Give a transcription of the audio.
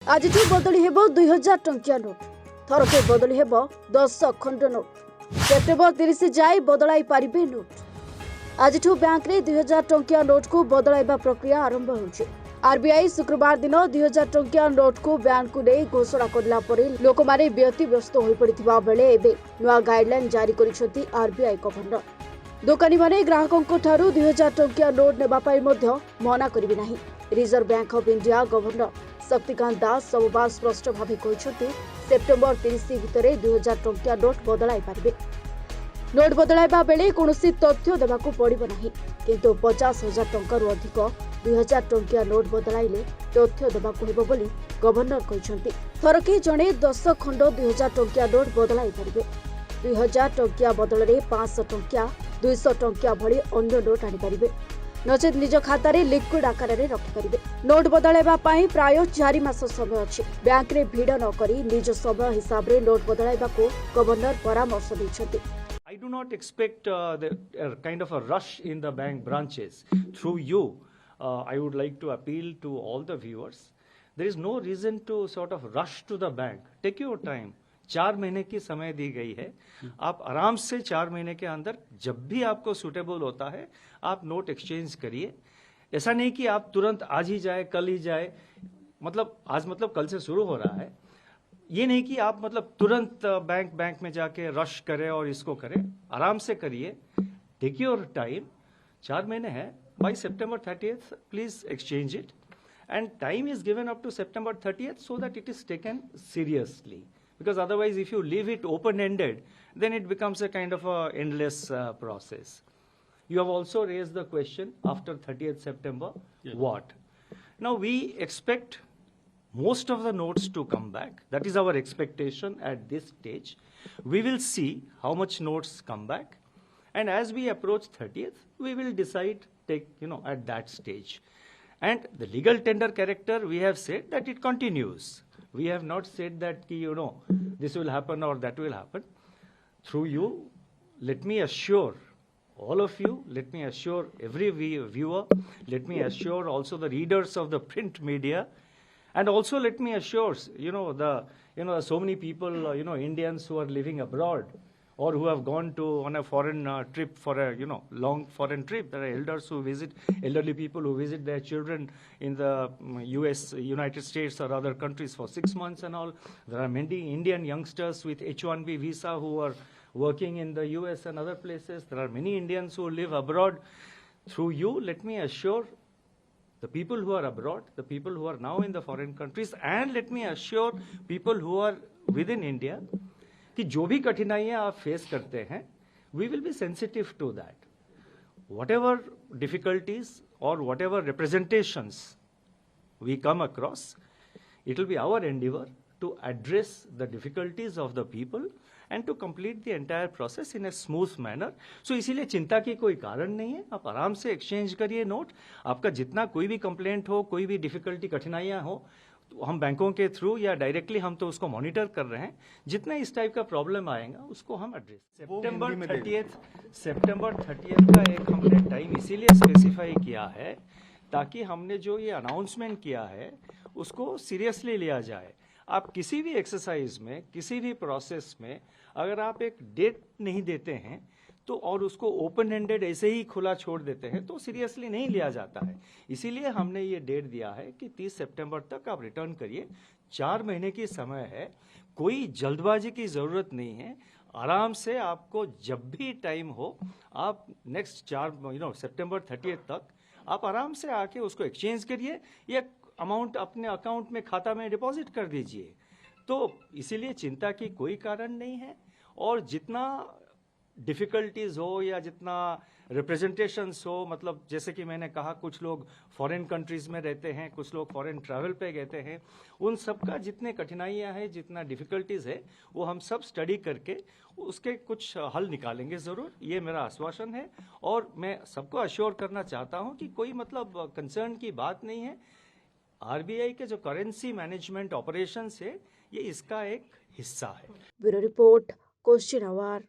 आज बदली हेब 2000 टंकिया नोट थरके बदली हेब 10 खंड नोट सेप्टेम्बर 30 जाए बदलाई पारिबे नोट। आज बैंक रे 2000 टंकिया नोट को बदलाइबा प्रक्रिया आरंभ होउछि। आरबीआई शुक्रवार दिन 2000 टंकिया नोट को बैंक को नहीं घोषणा करला परे लोक माने व्यतिव्यस्त होई पड़िथिबा बेले एबे नुआ गाइडलाइन जारी करिसेंती आरबीआई गवर्नर। दोकानी माने ग्राहकों ठारू 2000 टंकिया नोट नेबा पाई मध्य मना करिबे नाही। Reserve Bank of India governor Shaktikanta Das सोमवार स्पष्ट भाव कहते सेप्टेम्बर 30 भितर 2000 टंकिया नोट बदलाई पारे। नोट बदलाइबा बेले कौनसी तथ्य देवाकू पड़िबो नाही, किंतु 50,000 टंका अधिक 2000 टंकिया नोट बदलाइले तथ्य देवाकू हेबो बोली गवर्नर कहते। थरके जणे 10 खंड 2000 टंकिया नोट बदलाई पारे। 2000 टंकिया बदल में 500 टंकिया 200 टंकिया भली अन्य नोट आनीपारे, नचेत निज खाता रे लिक्विड आकार रे रखिपारे। नोट बदलाइबा पाई प्राय 4 मास समय अछि। बैंक रे भीड़ न करी निज समय हिसाब रे नोट बदलाइबा को गवर्नर परामर्श दैछथि। I do not expect the kind of a rush in the bank branches. Through you, I would like to appeal to all the viewers. There is no reason to sort of rush to the bank. Take your time. 4 महीने की समय दी गई है। आप आराम से 4 महीने के अंदर जब भी आपको सूटेबल होता है आप नोट एक्सचेंज करिए। ऐसा नहीं कि आप तुरंत आज ही जाए कल ही जाए, मतलब आज मतलब कल से शुरू हो रहा है। ये नहीं कि आप मतलब तुरंत बैंक में जाके रश करें और इसको करें, आराम से करिए। Take your time. 4 महीने हैं। By September 30th please exchange it, and time is given up to September 30th so that it is taken seriously, because otherwise if you leave it open ended then it becomes a kind of a endless process. You have also raised the question after 30th September, yes. What? Now we expect most of the notes to come back. That is our expectation at this stage. We will see how much notes come back, and as we approach 30th we will decide at that stage. And the legal tender character, we have said that it continues. We have not said that this will happen or that will happen. Through you, let me assure all of you, let me assure every viewer, let me assure also the readers of the print media, and also let me assure so many people Indians who are living abroad or who have gone on a foreign trip for a long foreign trip. There are elderly people who visit their children in the United States or other countries for 6 months and all. There are many Indian youngsters with H1B visa who are working in the US and other places. There are many Indians who live abroad. Through you, let me assure the people who are abroad, the people who are now in the foreign countries, and let me assure people who are within India, कि जो भी कठिनाइयां आप face करते हैं, we will be sensitive to that. Whatever difficulties or whatever representations we come across, it will be our endeavor to address the difficulties of the people and to complete the entire process in a smooth manner. So इसीलिए चिंता की कोई कारण नहीं है। आप आराम से एक्सचेंज करिए नोट। आपका जितना कोई भी कंप्लेंट हो, कोई भी डिफिकल्टी कठिनाइयां हो, तो हम बैंकों के थ्रू या डायरेक्टली हम तो उसको मॉनिटर कर रहे हैं। जितना इस टाइप का प्रॉब्लम आएगा उसको हम एड्रेस। September 30th का एक हमने टाइम इसीलिए स्पेसिफाई किया है ताकि हमने जो ये अनाउंसमेंट किया है उसको सीरियसली लिया जाए। आप किसी भी एक्सरसाइज में, किसी भी प्रोसेस में अगर आप एक डेट नहीं देते हैं तो और उसको ओपन एंडेड ऐसे ही खुला छोड़ देते हैं तो सीरियसली नहीं लिया जाता है। इसीलिए हमने ये डेट दिया है कि 30 सितंबर तक आप रिटर्न करिए। 4 महीने की समय है, कोई जल्दबाजी की जरूरत नहीं है। आराम से आपको जब भी टाइम हो आप नेक्स्ट September 30th तक आप आराम से आके उसको एक्सचेंज करिए या अमाउंट अपने अकाउंट में खाता में डिपॉजिट कर दीजिए। तो इसीलिए चिंता की कोई कारण नहीं है। और जितना डिफिकल्टीज हो या जितना रिप्रेजेंटेशंस हो, मतलब जैसे कि मैंने कहा कुछ लोग फॉरेन कंट्रीज में रहते हैं, कुछ लोग फॉरेन ट्रैवल पे गए हैं, उन सब का जितने कठिनाइयां हैं, जितना डिफिकल्टीज है वो हम सब स्टडी करके उसके कुछ हल निकालेंगे ज़रूर। ये मेरा आश्वासन है और मैं सबको अश्योर करना चाहता हूँ कि कोई मतलब कंसर्न की बात नहीं है। आरबीआई के जो करेंसी मैनेजमेंट ऑपरेशंस है ये इसका एक हिस्सा है। Bureau report, question our.